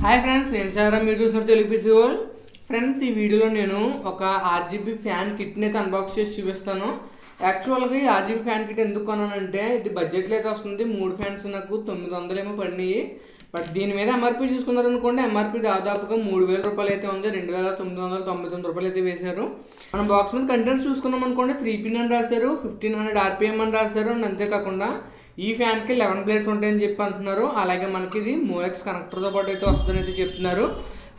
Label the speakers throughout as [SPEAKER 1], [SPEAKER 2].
[SPEAKER 1] Hi friends, నేను సారా, మీరు చూసినట్టు తెలుగు పీసీ వరల్డ్. ఫ్రెండ్స్, ఈ వీడియోలో నేను ఒక ఆర్జీబీ ఫ్యాన్ కిట్ని అయితే అన్బాక్స్ చేసి చూపిస్తాను. యాక్చువల్గా ఈ ఆర్జీబీ ఫ్యాన్ కిట్ ఎందుకు కొన్నానంటే, ఇది బడ్జెట్లో అయితే వస్తుంది. 3 ఫ్యాన్స్ నాకు 900 ఏమో పడినాయి. బట్ దీని మీద ఎంఆర్పీ చూసుకున్నారనుకోండి, ఎంఆర్పీ దాదాపుగా 3000 రూపాయలు అయితే ఉంది. 2999 రూపాయలు అయితే వేశారు. మనం బాక్స్ మీద కంటెంట్స్ చూసుకున్నాం అనుకోండి, 3 పిన్ అని రాశారు, 1500 ఆర్పిఎం అని రాశారు. అండ్ అంతేకాకుండా ఈ ఫ్యాన్కి 11 బ్లేడ్స్ ఉంటాయని చెప్పి అంటున్నారు. అలాగే మనకి ఇది మోఎక్స్ కనెక్టర్తో పాటు అయితే వస్తుందని అయితే చెప్తున్నారు.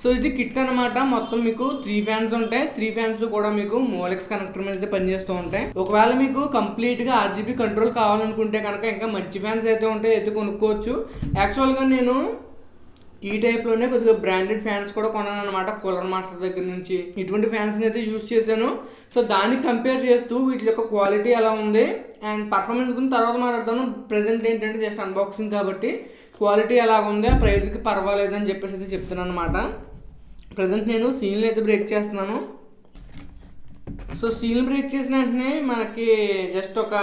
[SPEAKER 1] సో ఇది కిట్ అనమాట. మొత్తం మీకు 3 ఫ్యాన్స్ ఉంటాయి. 3 ఫ్యాన్స్ కూడా మీకు మోఎక్స్ కనెక్టర్ మీద అయితే పనిచేస్తూ ఉంటాయి. ఒకవేళ మీకు కంప్లీట్గా ఆర్జీబీ కంట్రోల్ కావాలనుకుంటే కనుక ఇంకా మంచి ఫ్యాన్స్ అయితే ఉంటాయి, అయితే కొనుక్కోవచ్చు. యాక్చువల్గా నేను ఈ టైప్లోనే కొద్దిగా బ్రాండెడ్ ఫ్యాన్స్ కూడా కొన్నాను అనమాట, కూలర్ మాస్టర్ దగ్గర నుంచి. ఇటువంటి ఫ్యాన్స్ని అయితే యూజ్ చేశాను. సో దానికి కంపేర్ చేస్తూ వీటి యొక్క క్వాలిటీ ఎలా ఉంది అండ్ పర్ఫార్మెన్స్ గురించి తర్వాత మాట్లాడతాను. ప్రెజెంట్ ఏంటంటే జస్ట్ అన్బాక్సింగ్ కాబట్టి క్వాలిటీ ఎలా ఉంది, ఆ ప్రైస్కి పర్వాలేదని చెప్పేసి అయితే చెప్తున్నాను అనమాట. ప్రజెంట్ నేను సీల్ని అయితే బ్రేక్ చేస్తున్నాను. సో సీల్ బ్రేక్ చేసిన వెంటనే మనకి జస్ట్ ఒక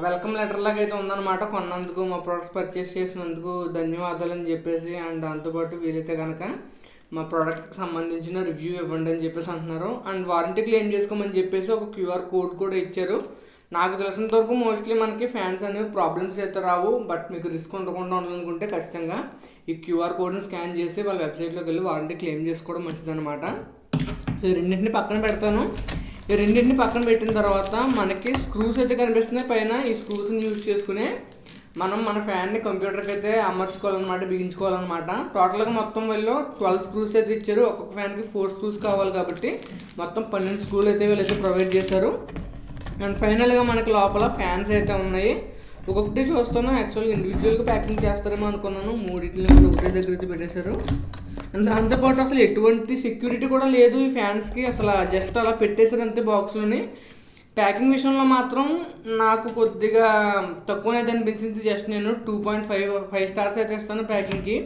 [SPEAKER 1] వెల్కమ్ లెటర్ లాగా అయితే ఉందన్నమాట. కొన్నందుకు, మా ప్రోడక్ట్స్ పర్చేస్ చేసినందుకు ధన్యవాదాలు అని చెప్పేసి, అండ్ దాంతోపాటు వీలైతే కనుక మా ప్రోడక్ట్కి సంబంధించిన రివ్యూ ఇవ్వండి అని చెప్పేసి అంటున్నారు. అండ్ వారంటీ క్లెయిమ్ చేసుకోమని చెప్పేసి ఒక క్యూఆర్ కోడ్ కూడా ఇచ్చారు. నాకు తెలిసినంత వరకు మోస్ట్లీ మనకి ఫ్యాన్స్ అనేవి ప్రాబ్లమ్స్ అయితే రావు. బట్ మీకు రిస్క్ ఉండకుండా ఉండాలనుకుంటే ఖచ్చితంగా ఈ క్యూఆర్ కోడ్ని స్కాన్ చేసి వాళ్ళ వెబ్సైట్లోకి వెళ్ళి వారంటీ క్లెయిమ్ చేసుకోవడం మంచిదన్నమాట. సో ఈ రెండింటిని పక్కన పెడతాను. ఈ రెండింటిని పక్కన పెట్టిన తర్వాత మనకి స్క్రూస్ అయితే కనిపిస్తున్నాయి పైన. ఈ స్క్రూస్ని యూజ్ చేసుకుని మనం మన ఫ్యాన్ని కంప్యూటర్కి అయితే అమర్చుకోవాలన్నమాట, బిగించుకోవాలన్నమాట. టోటల్గా మొత్తం వీళ్ళు 12 స్క్రూస్ అయితే ఇచ్చారు. ఒక్కొక్క ఫ్యాన్కి 4 స్క్రూస్ కావాలి కాబట్టి మొత్తం 12 స్క్రూలు అయితే వీళ్ళైతే ప్రొవైడ్ చేశారు. అండ్ ఫైనల్గా మనకి లోపల ఫ్యాన్స్ అయితే ఉన్నాయి. ఒక్కొక్కటి చూస్తాను. యాక్చువల్గా ఇండివిజువల్గా ప్యాకింగ్ చేస్తారేమో అనుకున్నాను. మూడింటిని కూడా ఒకటే దగ్గర అయితే పెట్టేశారు. అండ్ దాంతోపాటు అసలు ఎటువంటి సెక్యూరిటీ కూడా లేదు ఈ ఫ్యాన్స్కి. అసలు జస్ట్ అలా పెట్టేశారు అంతే బాక్స్లోని. ప్యాకింగ్ విషయంలో మాత్రం నాకు కొద్దిగా తక్కువనైతే అనిపించింది. జస్ట్ నేను 2.5 స్టార్స్ అయితే ఇస్తాను ప్యాకింగ్కి.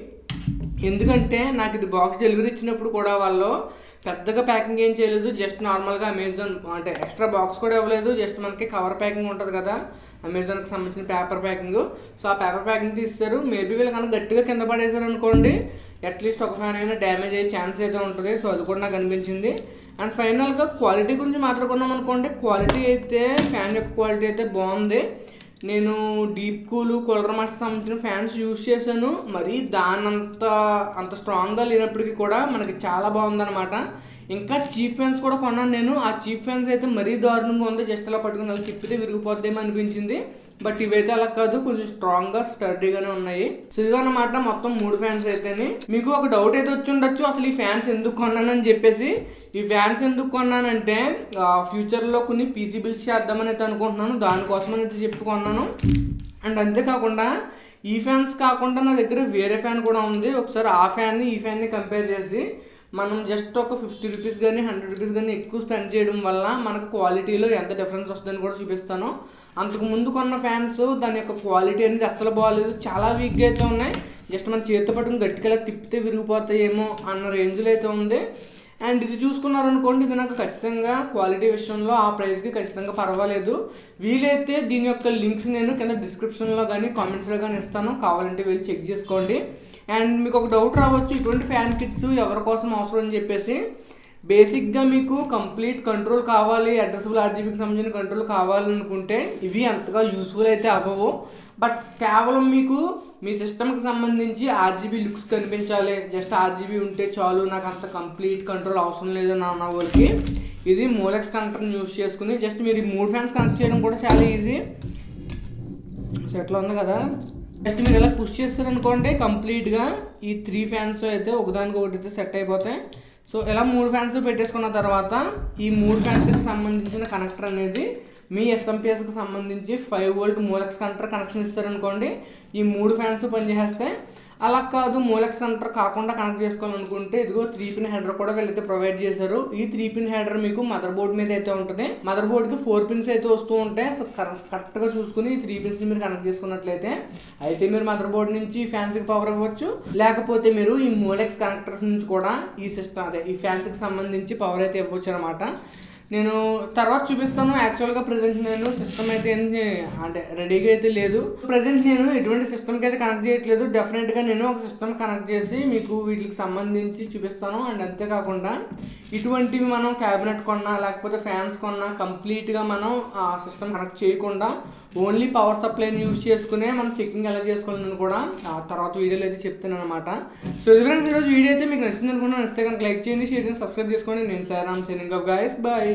[SPEAKER 1] ఎందుకంటే నాకు ఇది బాక్స్ డెలివరీ ఇచ్చినప్పుడు కూడా వాళ్ళు పెద్దగా ప్యాకింగ్ ఏం చేయలేదు. జస్ట్ నార్మల్గా అమెజాన్ అంటే ఎక్స్ట్రా బాక్స్ కూడా ఇవ్వలేదు. జస్ట్ మనకి కవర్ ప్యాకింగ్ ఉంటుంది కదా, అమెజాన్కి సంబంధించిన పేపర్ ప్యాకింగ్. సో ఆ పేపర్ ప్యాకింగ్ తీస్తారు. మేబీ వీళ్ళు కనుక గట్టిగా కింద పడేశారు అనుకోండి, అట్లీస్ట్ ఒక ఫ్యాన్ అయినా డ్యామేజ్ అయ్యే ఛాన్స్ అయితే ఉంటుంది. సో అది కూడా నాకు అనిపించింది. అండ్ ఫైనల్గా క్వాలిటీ గురించి మాట్లాడుకున్నాం అనుకోండి, క్వాలిటీ అయితే ఫ్యాన్ యొక్క క్వాలిటీ అయితే బాగుంది. నేను డీప్ కూలర్ మాస్టర్ సంబంధించిన ఫ్యాన్స్ యూజ్ చేశాను. మరి అంత స్ట్రాంగ్గా లేనప్పటికీ కూడా మనకి చాలా బాగుందన్నమాట. ఇంకా చీప్ ఫ్యాన్స్ కూడా కొన్నాను నేను. ఆ చీప్ ఫ్యాన్స్ అయితే మరీ దారుణంగా ఉంది. జస్ట్ అలా పట్టుకుని అలా తిప్పితే విరిగిపోద్దేమో అనిపించింది. బట్ ఇవైతే అలా కాదు, కొంచెం స్ట్రాంగ్గా స్టర్డీగానే ఉన్నాయి. సో ఇదన్నమాట మొత్తం 3 ఫ్యాన్స్ అయితేనే. మీకు ఒక డౌట్ అయితే వచ్చి ఉండొచ్చు, అసలు ఈ ఫ్యాన్స్ ఎందుకు కొన్నానని చెప్పేసి. ఈ ఫ్యాన్స్ ఎందుకు కొన్నానంటే ఫ్యూచర్లో కొన్ని పీసీ బిల్స్ చేద్దామని అయితే అనుకుంటున్నాను. దానికోసమని అయితే చెప్పుకున్నాను. అండ్ అంతేకాకుండా ఈ ఫ్యాన్స్ కాకుండా నా దగ్గర వేరే ఫ్యాన్ కూడా ఉంది. ఒకసారి ఆ ఫ్యాన్ని ఈ ఫ్యాన్ని కంపేర్ చేసి మనం జస్ట్ ఒక 50 రూపీస్ కానీ 100 రూపీస్ కానీ ఎక్కువ స్పెండ్ చేయడం వల్ల మనకు క్వాలిటీలో ఎంత డిఫరెన్స్ వస్తుందని కూడా చూపిస్తాను. అంతకు ముందు కొన్న ఫ్యాన్స్ దాని యొక్క క్వాలిటీ అనేది అస్సలు బాగాలేదు, చాలా వీక్గా అయితే ఉన్నాయి. జస్ట్ మన చేతితో పట్టుకుని గట్టిగా తిప్పితే విరిగిపోతాయేమో అన్న రేంజ్లో అయితే ఉంది. అండ్ ఇది చూసుకున్నారనుకోండి, ఇది నాకు ఖచ్చితంగా క్వాలిటీ విషయంలో ఆ ప్రైస్కి ఖచ్చితంగా పర్వాలేదు. వీలైతే దీని యొక్క లింక్స్ నేను కింద డిస్క్రిప్షన్లో కానీ కామెంట్స్లో కానీ ఇస్తాను, కావాలంటే వెళ్ళి చెక్ చేసుకోండి. అండ్ మీకు ఒక డౌట్ రావచ్చు, ఇటువంటి ఫ్యాన్ కిట్స్ ఎవరి కోసం అవసరం అని చెప్పేసి. బేసిక్గా మీకు కంప్లీట్ కంట్రోల్ కావాలి, అడ్రసబుల్ ఆర్జీబీకి సంబంధించిన కంట్రోల్ కావాలనుకుంటే ఇవి అంతగా యూస్ఫుల్ అయితే అవ్వవు. బట్ కేవలం మీకు మీ సిస్టమ్కి సంబంధించి ఆర్జీబీ లుక్స్ కనిపించాలి, జస్ట్ ఆర్జీబీ ఉంటే చాలు, నాకు అంత కంప్లీట్ కంట్రోల్ అవసరం లేదు అన్న వాళ్ళకి ఇది మోలెక్స్ కనెక్టర్ని యూస్ చేసుకుని జస్ట్ మీరు ఈ 3 ఫ్యాన్స్ కనెక్ట్ చేయడం కూడా చాలా ఈజీ. సో ఎట్లా ఉంది కదా, జస్ట్ మీరు ఇలా పుష్ చేస్తారనుకోండి, కంప్లీట్గా ఈ 3 ఫ్యాన్స్ అయితే ఒకదానికొకటి అయితే సెట్ అయిపోతాయి. సో ఇలా 3 ఫ్యాన్స్ పెట్టేసుకున్న తర్వాత ఈ 3 ఫ్యాన్స్కి సంబంధించిన కనెక్టర్ అనేది మీ ఎస్ఎంపిఎస్కి సంబంధించి 5 వోల్ట్ మోలెక్స్ కనెక్టర్ కనెక్షన్ ఇస్తారనుకోండి, ఈ 3 ఫ్యాన్స్ పనిచేస్తాయి. అలా కాదు, మోలెక్స్ కనెక్టర్ కాకుండా కనెక్ట్ చేసుకోవాలనుకుంటే ఇదిగో 3 పిన్ హెడర్ కూడా వీళ్ళైతే ప్రొవైడ్ చేశారు. ఈ 3 పిన్ హెడర్ మీకు మదర్ బోర్డ్ మీద అయితే ఉంటుంది. మదర్ బోర్డ్కి 4 పిన్స్ అయితే వస్తూ ఉంటాయి. సో కరెక్ట్గా చూసుకుని ఈ 3 పిన్స్ని మీరు కనెక్ట్ చేసుకున్నట్లయితే అయితే మీరు మదర్ బోర్డ్ నుంచి ఫ్యాన్స్కి పవర్ ఇవ్వచ్చు, లేకపోతే మీరు ఈ మోలెక్స్ కనెక్టర్స్ నుంచి కూడా ఈ సిస్టమ్ ఈ ఫ్యాన్స్కి సంబంధించి పవర్ అయితే ఇవ్వచ్చు అనమాట. నేను తర్వాత చూపిస్తాను. యాక్చువల్గా ప్రజెంట్ నేను సిస్టమ్ అయితే అంటే రెడీగా అయితే లేదు. ప్రజెంట్ నేను ఎటువంటి సిస్టమ్కి అయితే కనెక్ట్ చేయట్లేదు. డెఫినెట్గా నేను ఒక సిస్టమ్ కనెక్ట్ చేసి మీకు వీటికి సంబంధించి చూపిస్తాను. అండ్ అంతేకాకుండా ఇటువంటివి మనం క్యాబినెట్ కొన్నా లేకపోతే ఫ్యాన్స్ కొన్నా కంప్లీట్గా మనం ఆ సిస్టమ్ కనెక్ట్ చేయకుండా ఓన్లీ పవర్ సప్లైని యూజ్ చేసుకునే మనం చెకింగ్ ఎలా చేసుకోవాలని కూడా తర్వాత వీడియోలో అయితే చెప్తాను అనమాట. సో ఇది ఫ్రెండ్స్ ఈరోజు వీడియో అయితే మీకు నచ్చింది అనుకున్నాను. నచ్చితే కనుక లైక్ చేయండి, షేర్ చేయండి, సబ్స్క్రైబ్ చేసుకోండి. నేను Sairam, signing off guys, bye.